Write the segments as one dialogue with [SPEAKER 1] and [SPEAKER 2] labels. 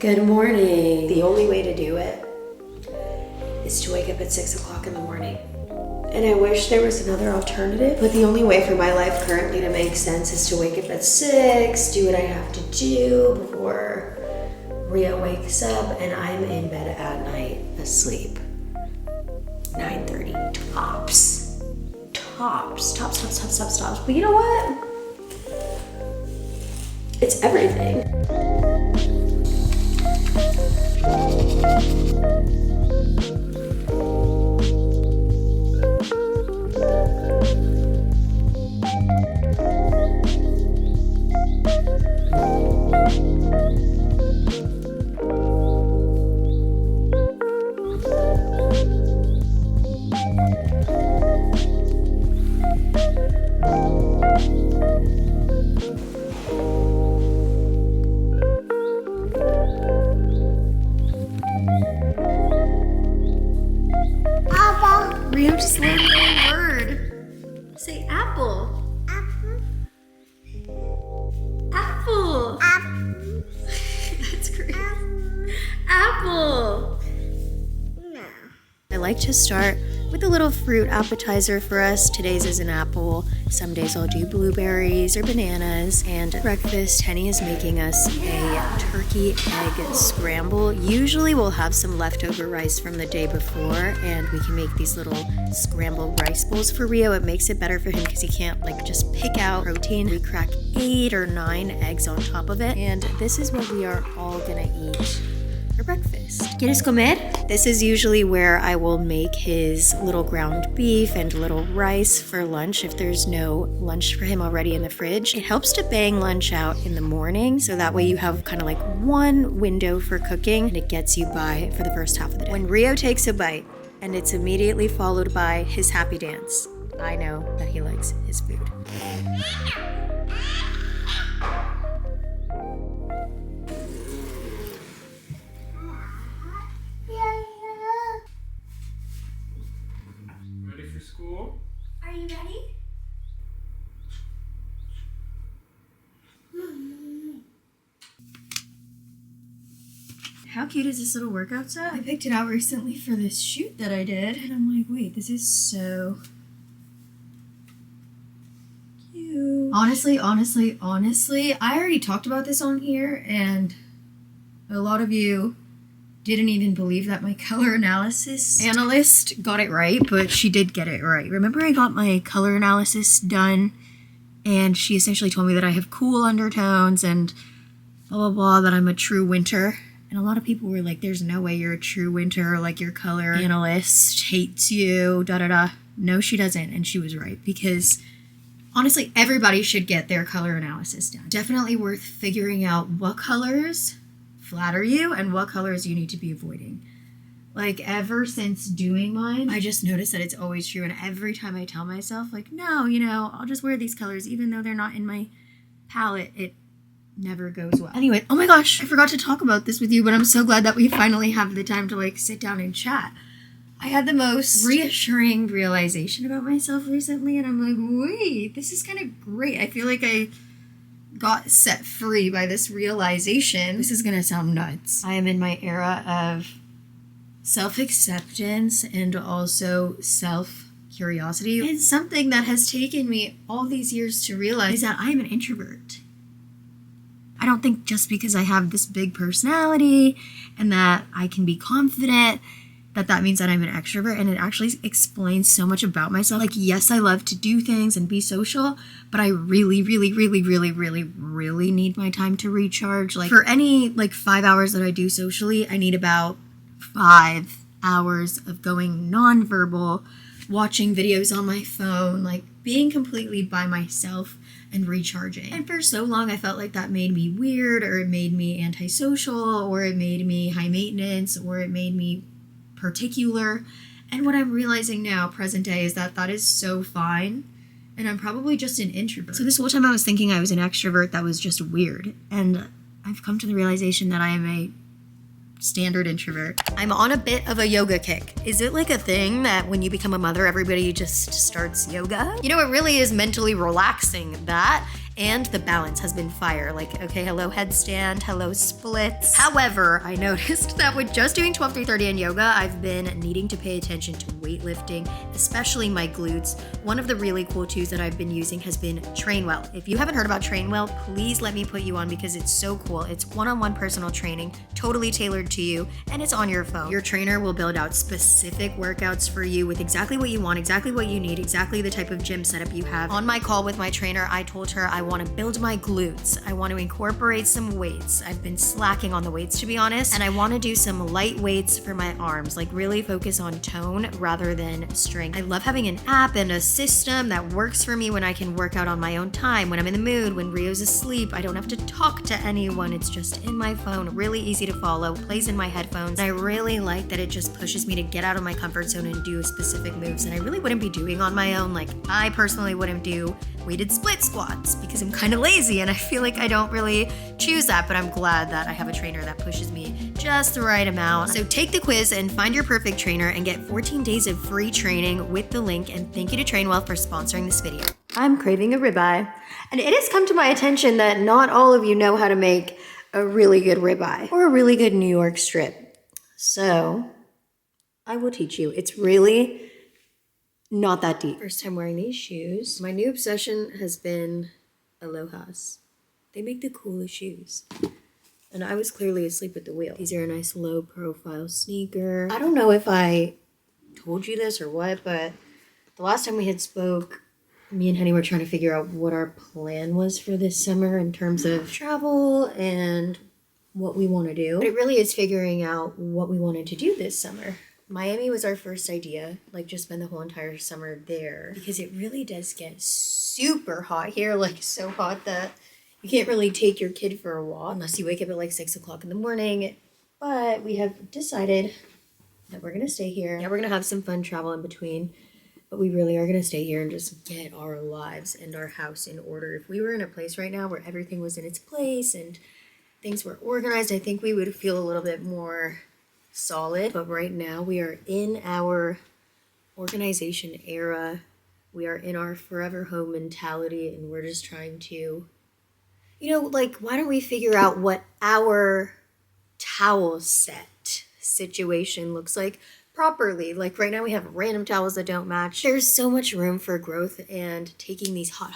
[SPEAKER 1] Good morning. The only way to do it is to wake up at 6 o'clock in the morning. And I wish there was another alternative, but the only way for my life currently to make sense is to wake up at 6, do what I have to do before Rio wakes up, and I'm in bed at night asleep. 9:30 tops. But you know what? It's everything. Rio just learned a word. Say apple.
[SPEAKER 2] Apple.
[SPEAKER 1] Apple.
[SPEAKER 2] Apple.
[SPEAKER 1] That's great.
[SPEAKER 2] Apple.
[SPEAKER 1] Apple.
[SPEAKER 2] No.
[SPEAKER 1] I like to start with a little fruit appetizer for us. Today's is an apple. Some days I'll do blueberries or bananas. And at breakfast, Henny is making us a turkey egg scramble. Usually we'll have some leftover rice from the day before, and we can make these little scrambled rice bowls for Rio. It makes it better for him because he can't just pick out protein. We crack 8 or 9 eggs on top of it, and this is what we are all gonna eat for breakfast. ¿Quieres comer? This is usually where I will make his little ground beef and little rice for lunch if there's no lunch for him already in the fridge. It helps to bang lunch out in the morning, so that way you have kind of like one window for cooking, and it gets you by for the first half of the day. When Rio takes a bite and it's immediately followed by his happy dance, I know that he likes his food.
[SPEAKER 3] Ready for school?
[SPEAKER 1] Are you ready? How cute is this little workout set? I picked it out recently for this shoot that I did, and I'm like, wait, this is so cute. Honestly, I already talked about this on here, and a lot of you didn't even believe that my color analysis analyst got it right, but she did get it right. Remember, I got my color analysis done, and she essentially told me that I have cool undertones and blah, blah, blah, that I'm a true winter. And a lot of people were like, there's no way you're a true winter, like your color analyst hates you, da-da-da. No, she doesn't, and she was right, because honestly, everybody should get their color analysis done. Definitely worth figuring out what colors flatter you and what colors you need to be avoiding. Like, ever since doing mine, I just noticed that it's always true, and every time I tell myself, like, no, I'll just wear these colors even though they're not in my palette, it never goes well. Anyway, oh my gosh, I forgot to talk about this with you, but I'm so glad that we finally have the time to sit down and chat. I had the most reassuring realization about myself recently, and I'm like, wait, this is kind of great. I feel like I got set free by this realization. This is gonna sound nuts. I am in my era of self-acceptance and also self-curiosity. And something that has taken me all these years to realize is that I'm an introvert. I don't think just because I have this big personality and that I can be confident that means that I'm an extrovert, and it actually explains so much about myself. Like, yes, I love to do things and be social, but I really need my time to recharge. Like, for any 5 hours that I do socially, I need about 5 hours of going nonverbal, watching videos on my phone, being completely by myself and recharging. And for so long, I felt like that made me weird, or it made me antisocial, or it made me high maintenance, or it made me particular. And what I'm realizing now, present day, is that is so fine, and I'm probably just an introvert. So this whole time I was thinking I was an extrovert that was just weird, and I've come to the realization that I am a standard introvert. I'm on a bit of a yoga kick. Is it like a thing that when you become a mother, everybody just starts yoga? You know, it really is mentally relaxing, that. and the balance has been fire. Like, okay, hello headstand, hello splits. However, I noticed that with just doing 12-3-30 and yoga, I've been needing to pay attention to weightlifting, especially my glutes. One of the really cool tools that I've been using has been Trainwell. If you haven't heard about Trainwell, please let me put you on because it's so cool. It's one-on-one personal training, totally tailored to you, and it's on your phone. Your trainer will build out specific workouts for you with exactly what you want, exactly what you need, exactly the type of gym setup you have. On my call with my trainer, I told her I want to build my glutes. I want to incorporate some weights. I've been slacking on the weights, to be honest, and I want to do some light weights for my arms, like really focus on tone rather than strength. I love having an app and a system that works for me when I can work out on my own time, when I'm in the mood, when Rio's asleep. I don't have to talk to anyone. It's just in my phone, really easy to follow, plays in my headphones. I really like that it just pushes me to get out of my comfort zone and do specific moves that I really wouldn't be doing on my own. Like, I personally wouldn't do weighted split squats because I'm kind of lazy and I feel like I don't really choose that, but I'm glad that I have a trainer that pushes me just the right amount. So take the quiz and find your perfect trainer and get 14 days of free training with the link, and thank you to Trainwell for sponsoring this video. I'm craving a ribeye, and it has come to my attention that not all of you know how to make a really good ribeye or a really good New York strip. So I will teach you. It's really not that deep. First time wearing these shoes. My new obsession has been Alohas. They make the coolest shoes. And I was clearly asleep at the wheel. These are a nice low profile sneaker. I don't know if I told you this or what, but the last time we had spoke, me and Henny were trying to figure out what our plan was for this summer in terms of travel and what we want to do. But it really is figuring out what we wanted to do this summer. Miami was our first idea, like just spend the whole entire summer there, because it really does get super hot here, like so hot that you can't really take your kid for a walk unless you wake up at like 6 o'clock in the morning. But we have decided that we're going to stay here. Yeah, we're going to have some fun travel in between, but we really are going to stay here and just get our lives and our house in order. If we were in a place right now where everything was in its place and things were organized, I think we would feel a little bit more solid. But right now we are in our organization era. We are in our forever home mentality, and we're just trying to, like, why don't we figure out what our towel set situation looks like properly? Like right now we have random towels that don't match. There's so much room for growth, and taking these hot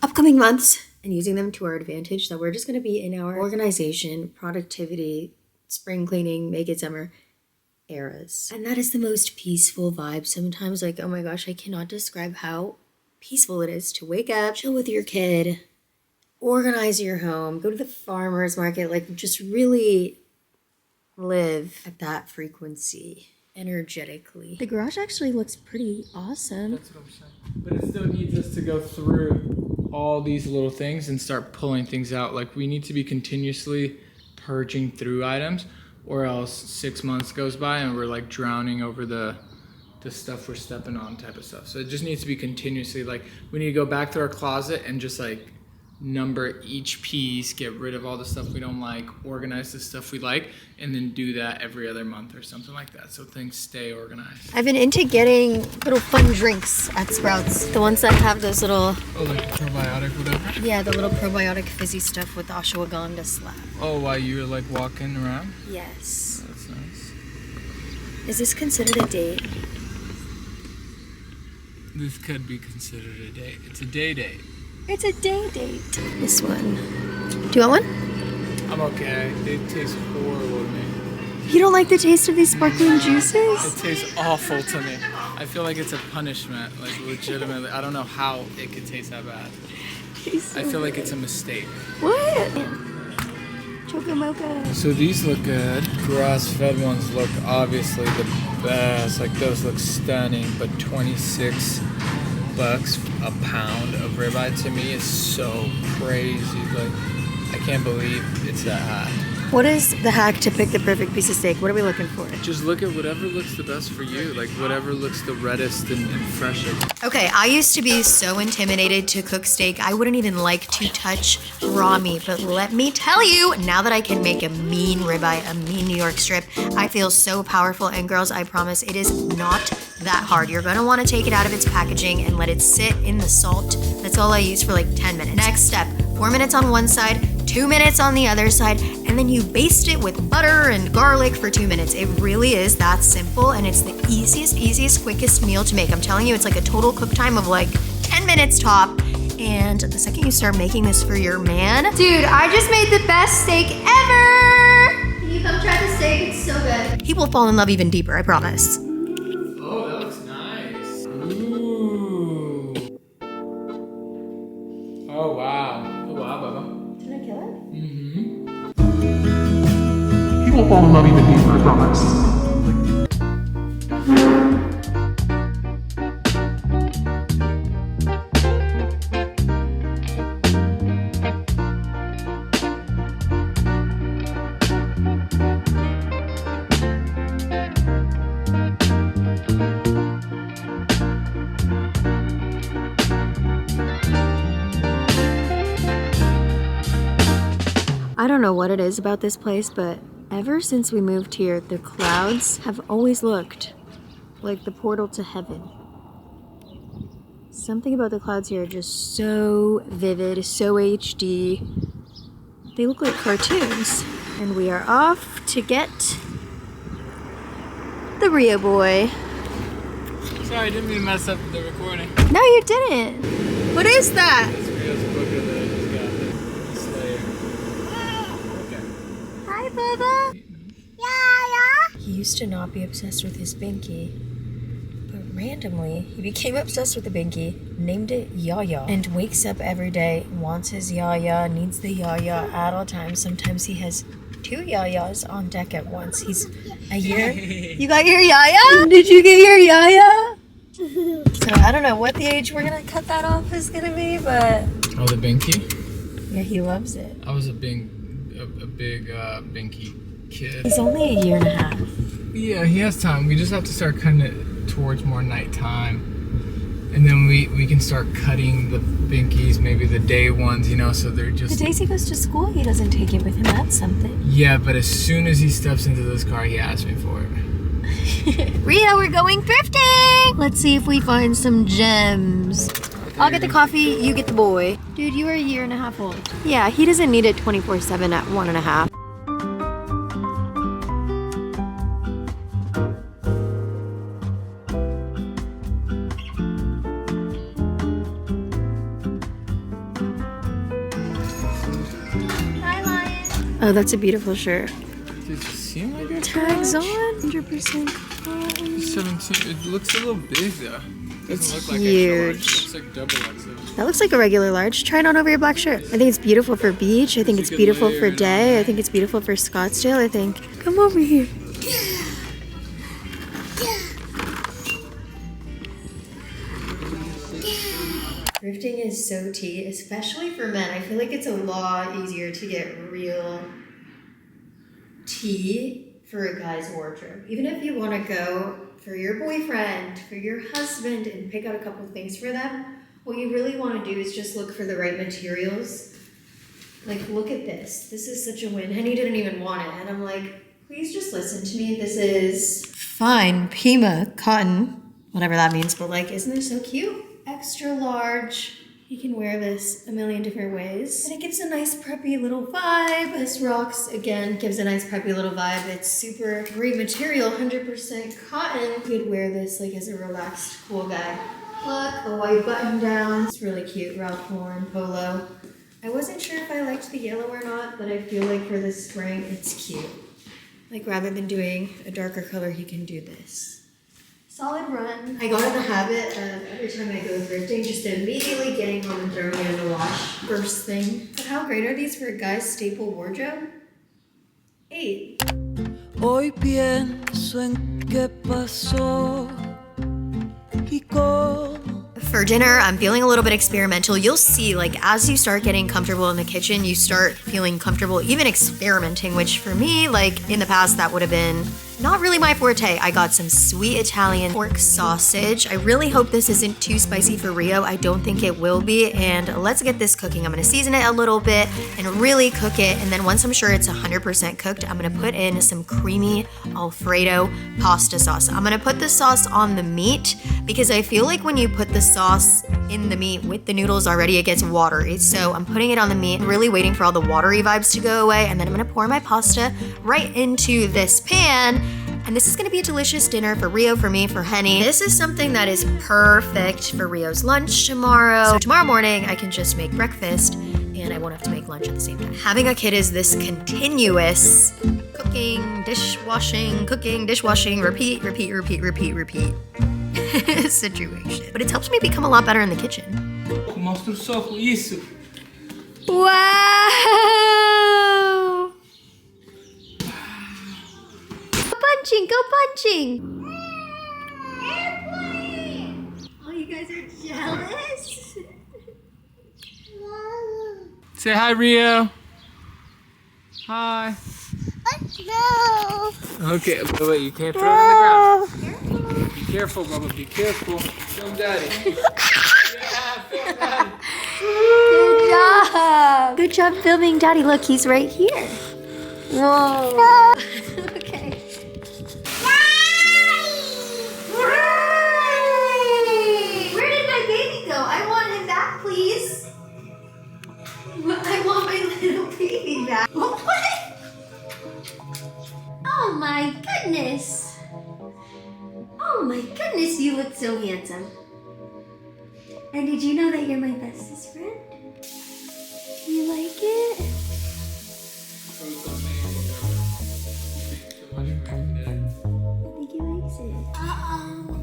[SPEAKER 1] upcoming months and using them to our advantage, that we're just going to be in our organization, productivity, spring cleaning, make it summer eras. And that is the most peaceful vibe. Sometimes, like, oh my gosh, I cannot describe how peaceful it is to wake up, chill with your kid, organize your home, go to the farmer's market, like just really live at that frequency energetically. The garage actually looks pretty awesome.
[SPEAKER 3] That's what I'm saying. But it still needs us to go through all these little things and start pulling things out. Like, we need to be continuously purging through items, or else 6 months goes by and we're like drowning over the stuff we're stepping on type of stuff. So it just needs to be continuously, like, we need to go back to our closet and just like number each piece, get rid of all the stuff we don't like, organize the stuff we like, and then do that every other month or something like that, so things stay organized.
[SPEAKER 1] I've been into getting little fun drinks at Sprouts. The ones that have those little...
[SPEAKER 3] Oh, like probiotic whatever?
[SPEAKER 1] Yeah, the little probiotic fizzy stuff with ashwagandha slab.
[SPEAKER 3] Oh, while you were like walking around?
[SPEAKER 1] Yes.
[SPEAKER 3] Oh, that's nice.
[SPEAKER 1] Is this considered a date?
[SPEAKER 3] This could be considered a date. It's a day date.
[SPEAKER 1] It's a day date. This one. Do you want one?
[SPEAKER 3] I'm okay. They taste horrible to me.
[SPEAKER 1] You don't like the taste of these sparkling juices?
[SPEAKER 3] It tastes awful to me. I feel like it's a punishment, like legitimately. I don't know how it could taste that bad. I feel like it's a mistake.
[SPEAKER 1] What? Choco mocha.
[SPEAKER 3] So these look good. Grass-fed ones look obviously the best. Like, those look stunning, but $26 a pound of ribeye to me is so crazy. Like, I can't believe it's that high.
[SPEAKER 1] What is the hack to pick the perfect piece of steak? What are we looking for?
[SPEAKER 3] Just look at whatever looks the best for you, like whatever looks the reddest and freshest.
[SPEAKER 1] Okay, I used to be so intimidated to cook steak. I wouldn't even like to touch raw meat, but let me tell you, now that I can make a mean ribeye, a mean New York strip, I feel so powerful. And girls, I promise it is not that hard. You're gonna wanna take it out of its packaging and let it sit in the salt that's That's all I use for like 10 minutes. Next step, 4 minutes on one side, 2 minutes on the other side, and then you baste it with butter and garlic for 2 minutes. It really is that simple, and it's the easiest, quickest meal to make. I'm telling you, it's like a total cook time of like 10 minutes top. And the second you start making this for your man, dude, I just made the best steak ever! Can you come try the steak? It's so good. He will fall in love even deeper, I promise.
[SPEAKER 3] Oh, that looks nice. Ooh. Oh, wow. Oh, wow, Bubba.
[SPEAKER 1] Did I kill it?
[SPEAKER 3] Mm-hmm.
[SPEAKER 4] He will fall in love even deeper, I promise.
[SPEAKER 1] I don't know what it is about this place, but ever since we moved here, the clouds have always looked like the portal to heaven. Something about the clouds here are just so vivid, so HD. They look like cartoons. And we are off to get the Rio boy.
[SPEAKER 3] Sorry, I didn't mean to mess up the recording.
[SPEAKER 1] No, you didn't. What is that?
[SPEAKER 3] This Rio's book that I just got. The Slayer. Okay.
[SPEAKER 1] Hi, Bubba.
[SPEAKER 2] Yeah.
[SPEAKER 1] He used to not be obsessed with his binky, but randomly he became obsessed with the binky, named it Yaya, and wakes up every day, wants his Yaya, needs the Yaya at all times. Sometimes he has 2 Yayas on deck at once. He's a year. You got your Yaya? Did you get your Yaya? So I don't know what the age we're gonna cut that off is gonna be, but
[SPEAKER 3] Oh, the binky?
[SPEAKER 1] yeah, he loves it.
[SPEAKER 3] I was a big binky kid.
[SPEAKER 1] He's only a year and a half.
[SPEAKER 3] Yeah, he has time. We just have to start cutting it towards more nighttime. And then we can start cutting the binkies, maybe the day ones, so they're
[SPEAKER 1] The
[SPEAKER 3] just...
[SPEAKER 1] days he goes to school, he doesn't take it with him. That's something.
[SPEAKER 3] Yeah, but as soon as he steps into this car, he asks me for it.
[SPEAKER 1] Rhea, we're going thrifting! Let's see if we find some gems. I'll get the coffee, you get the boy. Dude, you are a year and a half old. Yeah, he doesn't need it 24/7 at 1.5. Hi, Lion. Oh, that's a beautiful shirt.
[SPEAKER 3] Does it seem like it?
[SPEAKER 1] Tags on, 100% cotton.
[SPEAKER 3] 17. It looks a little big though.
[SPEAKER 1] It's
[SPEAKER 3] Doesn't look like
[SPEAKER 1] huge.
[SPEAKER 3] extra large. It looks like double XL.
[SPEAKER 1] That looks like a regular large. Try it on over your black shirt. I think it's beautiful for beach. I think it's
[SPEAKER 3] You could
[SPEAKER 1] beautiful
[SPEAKER 3] layer
[SPEAKER 1] for
[SPEAKER 3] it on
[SPEAKER 1] day.
[SPEAKER 3] there.
[SPEAKER 1] I think it's beautiful for Scottsdale. I think. Come over here. Thrifting is so tea, especially for men. I feel like it's a lot easier to get real tea for a guy's wardrobe. Even if you want to go for your boyfriend, for your husband, and pick out a couple things for them, what you really want to do is just look for the right materials. Like, look at this. This is such a win. Henny didn't even want it. And I'm like, please just listen to me. This is fine Pima cotton, whatever that means. But like, isn't this so cute? Extra large. You can wear this a million different ways. And it gives a nice preppy little vibe. This rocks, again, gives a nice preppy little vibe. It's super great material, 100% cotton. You could wear this like as a relaxed, cool guy. Look, a white button down. It's really cute, Ralph Lauren polo. I wasn't sure if I liked the yellow or not, but I feel like for this spring, it's cute. Like rather than doing a darker color, you can do this. Solid run. I got in the habit of every time I go thrifting, just immediately getting home and throwing it in the wash first thing. But how great are these for a guy's staple wardrobe? 8.
[SPEAKER 5] Hoy pienso en qué pasó y cómo.
[SPEAKER 1] For dinner, I'm feeling a little bit experimental. You'll see, like, as you start getting comfortable in the kitchen, you start feeling comfortable even experimenting, which for me, like, in the past, that would have been not really my forte. I got some sweet Italian pork sausage. I really hope this isn't too spicy for Rio. I don't think it will be. And let's get this cooking. I'm gonna season it a little bit and really cook it. And then once I'm sure it's 100% cooked, I'm gonna put in some creamy Alfredo pasta sauce. I'm gonna put the sauce on the meat because I feel like when you put the sauce in the meat with the noodles already. It gets watery. So I'm putting it on the meat, really waiting for all the watery vibes to go away. And then I'm gonna pour my pasta right into this pan. And this is gonna be a delicious dinner for Rio, for me, for Henny. This is something that is perfect for Rio's lunch tomorrow. So tomorrow morning, I can just make breakfast and I won't have to make lunch at the same time. Having a kid is this continuous cooking, dishwashing, repeat situation. But it's helped me become a lot better in the kitchen.
[SPEAKER 3] Mostra o soco, isso.
[SPEAKER 1] Wow! Go punching! Oh, you guys are jealous?
[SPEAKER 3] Say hi, Rio. Hi.
[SPEAKER 2] No.
[SPEAKER 3] Okay, but wait, you can't throw it on the ground. Be careful, Bubba, be careful. Film Daddy. Yeah, film Daddy.
[SPEAKER 1] Good job! Good job filming Daddy. Look, he's right here. Whoa.
[SPEAKER 2] No.
[SPEAKER 1] Okay. Where did my baby go? I want him back, please. I want my little baby back. What? Oh my goodness. Oh my goodness, you look so handsome. And did you know that you're my bestest friend? You like it? I think he likes it.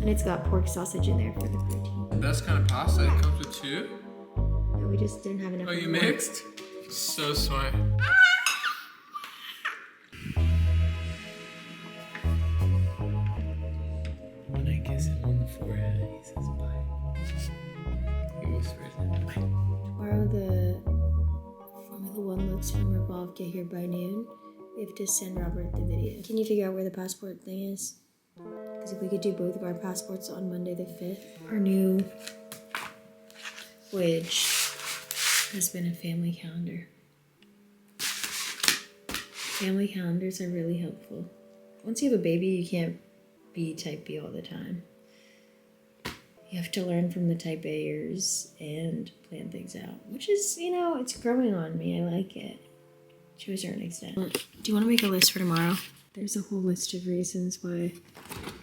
[SPEAKER 1] And it's got pork sausage in there for the protein.
[SPEAKER 3] The best kind of pasta, it comes with two.
[SPEAKER 1] No, we just didn't have enough.
[SPEAKER 3] Oh, you mixed? So smart. When I kiss him on the forehead, he says bye. He whispers in bye.
[SPEAKER 1] Tomorrow the Formula One looks from Revolve get here by noon. We have to send Robert the video. Can you figure out where the passport thing is? Because if we could do both of our passports on Monday the 5th, our new Voyage has been a family calendar. Family calendars are really helpful. Once you have a baby, you can't be type B all the time. You have to learn from the type A'ers and plan things out, which is, you know, it's growing on me. I like it to a certain extent. Do you want to make a list for tomorrow? There's a whole list of reasons why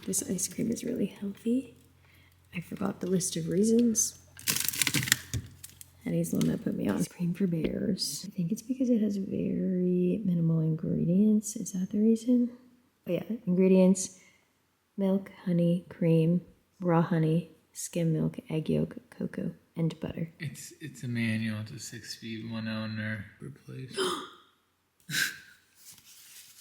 [SPEAKER 1] this ice cream is really healthy. I forgot the list of reasons. And he's the one that put me on. Ice cream for bears. I think it's because it has very minimal ingredients. Is that the reason? Oh yeah, ingredients: milk, honey, cream, raw honey, skim milk, egg yolk, cocoa, and butter.
[SPEAKER 3] It's a manual to 6 feet, 1 owner replace.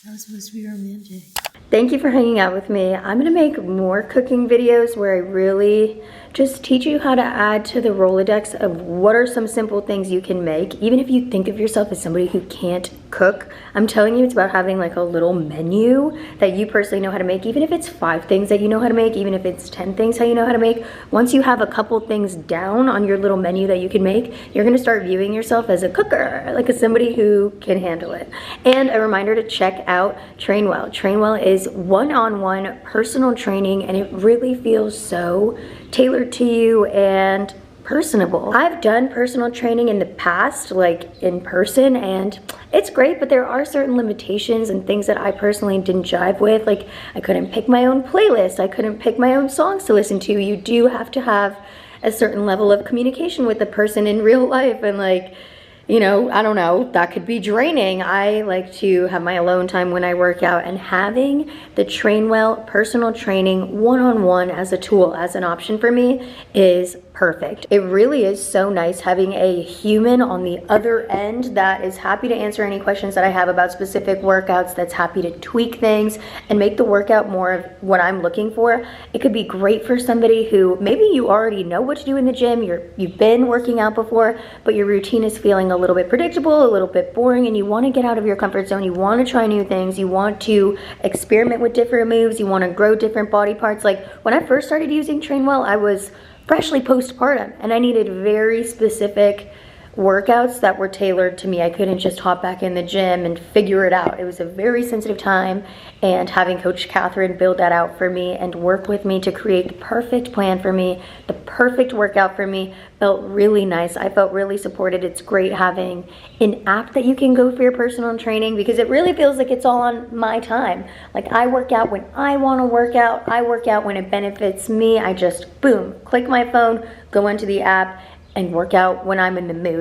[SPEAKER 1] That was supposed to be romantic. Thank you for hanging out with me. I'm gonna make more cooking videos where I really just teach you how to add to the Rolodex of what are some simple things you can make. Even if you think of yourself as somebody who can't cook, I'm telling you, it's about having like a little menu that you personally know how to make. Even if it's 5 things that you know how to make, even if it's 10 things how you know how to make, once you have a couple things down on your little menu that you can make, you're gonna start viewing yourself as a cooker, like as somebody who can handle it. And a reminder to check out Trainwell. Trainwell is one-on-one personal training, and it really feels so tailored to you and personable. I've done personal training in the past, like in person, and it's great, but there are certain limitations and things that I personally didn't jive with. Like, I couldn't pick my own playlist, I couldn't pick my own songs to listen to. You do have to have a certain level of communication with the person in real life, and like, you know, I don't know, that could be draining. I like to have my alone time when I work out, and having the Trainwell personal training one-on-one as a tool, as an option for me is perfect. It really is so nice having a human on the other end that is happy to answer any questions that I have about specific workouts, that's happy to tweak things and make the workout more of what I'm looking for. It could be great for somebody who maybe you already know what to do in the gym, you've been working out before, but your routine is feeling a little bit predictable, a little bit boring, and you want to get out of your comfort zone, you want to try new things, you want to experiment with different moves, you want to grow different body parts. Like when I first started using Trainwell, I was freshly postpartum and I needed very specific
[SPEAKER 6] workouts that were tailored to me. I couldn't just hop back in the gym and figure it out. It was a very sensitive time, and having Coach Catherine build that out for me and work with me to create the perfect plan for me, the perfect workout for me, felt really nice. I felt really supported. It's great having an app that you can go for your personal training, because it really feels like it's all on my time. Like, I work out when I want to work out. I work out when it benefits me. I just, boom, click my phone, go into the app, and work out when I'm in the mood.